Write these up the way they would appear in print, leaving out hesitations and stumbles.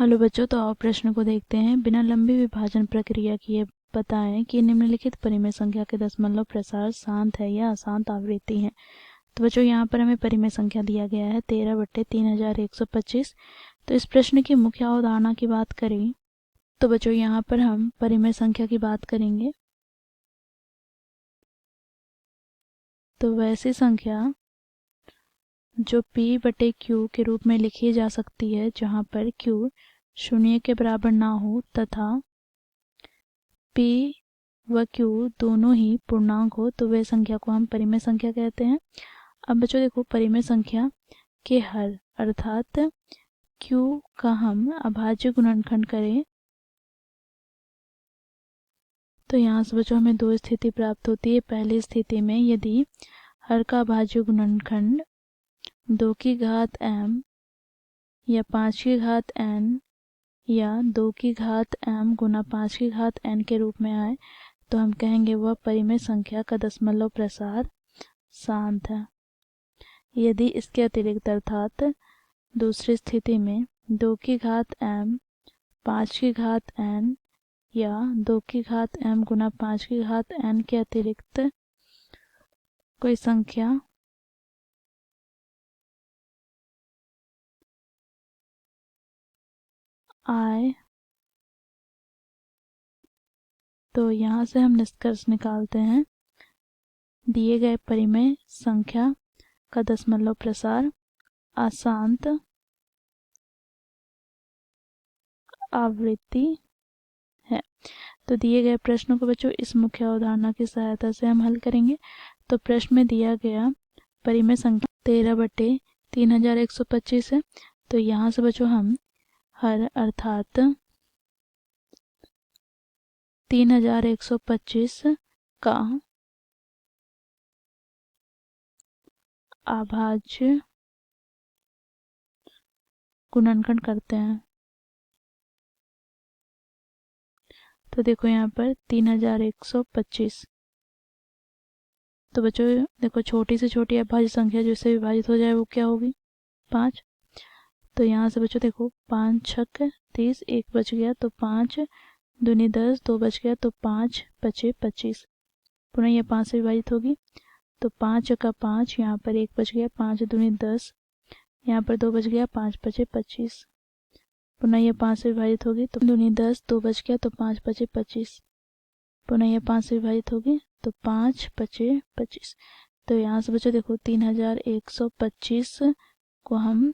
Hello बच्चों, तो आओ प्रश्न को देखते हैं। बिना लंबी विभाजन प्रक्रिया किए बताएं कि निम्नलिखित परिमेय संख्या के दशमलव प्रसार शांत है या अशांत आवृत्ति है। तो बच्चों यहाँ पर हमें परिमेय संख्या दिया गया है 13/3125। तो इस प्रश्न की मुख्य अवधारणा की बात करें तो बच्चों यहाँ पर हम परिमेय संख्या की बात करेंगे। तो वैसी संख्या जो p/q के रूप में लिखी जा सकती है जहाँ पर q 0 के बराबर ना हो तथा p व q दोनों ही पूर्णांक हो, तो वह संख्या को हम परिमेय संख्या कहते हैं। अब बच्चों देखो, परिमेय संख्या के हर अर्थात q का हम अभाज्य गुणनखंड करें तो यहाँ से बच्चों हमें दो स्थिति प्राप्त होती है। पहली स्थिति में यदि हर का अभाज्य गुणनखंड 2 की घात m या 5 की घात n या 2 की घात m गुना 5 की घात n के रूप में आए तो हम कहेंगे वह परिमेय संख्या का दशमलव प्रसार शांत है। यदि इसके अतिरिक्त अर्थात दूसरी स्थिति में 2 की घात m 5 की घात n या 2 की घात m गुना 5 की घात n के अतिरिक्त कोई संख्या आए तो यहाँ से हम निष्कर्ष निकालते हैं दिए गए परिमेय संख्या का दशमलव प्रसार अशांत आवृत्ति है। तो दिए गए प्रश्नों को बच्चों इस मुख्य अवधारणा की सहायता से हम हल करेंगे। तो प्रश्न में दिया गया परिमेय संख्या 13/3125 है। तो यहाँ से बच्चों हम हर अर्थात 3125 का अभाज्य गुणनखंड करते हैं। तो देखो यहाँ पर 3125। तो बच्चों देखो, छोटी से छोटी अभाज्य संख्या जो इससे विभाजित हो जाए वो क्या होगी? 5। तो यहाँ से बच्चों देखो, 5 छक 30, 1 बच गया तो 5 दूनी 10, 2 बच गया तो 5 बचे 25। पुनः यह 5 से विभाजित होगी तो 5 का 5, यहाँ पर 1 बच गया, 5 दूनी 10, यहाँ पर 2 बच गया, 5 बचे 25। पुनः यह 5 से विभाजित होगी तो दूनी 10, 2 बच गया तो 5 बचे 25। पुनः यह 5 से विभाजित होगी तो 5 बचे 25। तो यहाँ से बच्चों देखो, 3125 को हम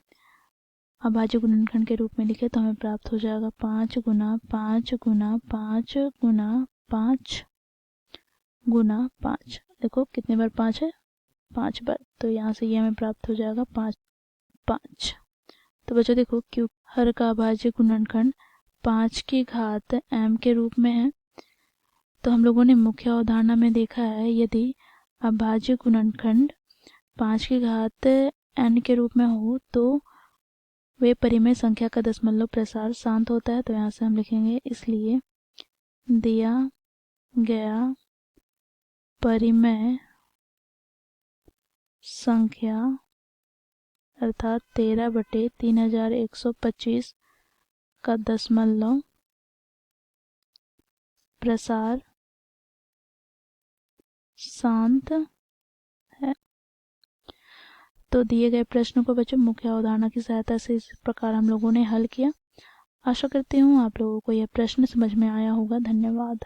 अभाज्य गुणनखंड के रूप में लिखे तो हमें प्राप्त हो जाएगा 5 गुना 5 गुना 5 गुना 5 गुना 5। देखो कितने बार 5 है? 5 बार। तो यहाँ से ये हमें प्राप्त हो जाएगा 5। तो बच्चों देखो, क्यों हर का अभाज्य गुणनखंड 5 की घात m के रूप में है तो हम लोगों ने मुख्य अवधारणा में देखा है यदि अभाज्य गुणनखंड 5 की घात n के रूप में हो तो वे परिमेय संख्या का दशमलव प्रसार शांत होता है। तो यहाँ से हम लिखेंगे इसलिए दिया गया परिमेय संख्या अर्थात 13/3125 का दशमलव प्रसार शांत है। तो दिए गए प्रश्न को बच्चों मुख्य अवधारणा की सहायता से इस प्रकार हम लोगों ने हल किया। आशा करती हूँ आप लोगों को यह प्रश्न समझ में आया होगा। धन्यवाद।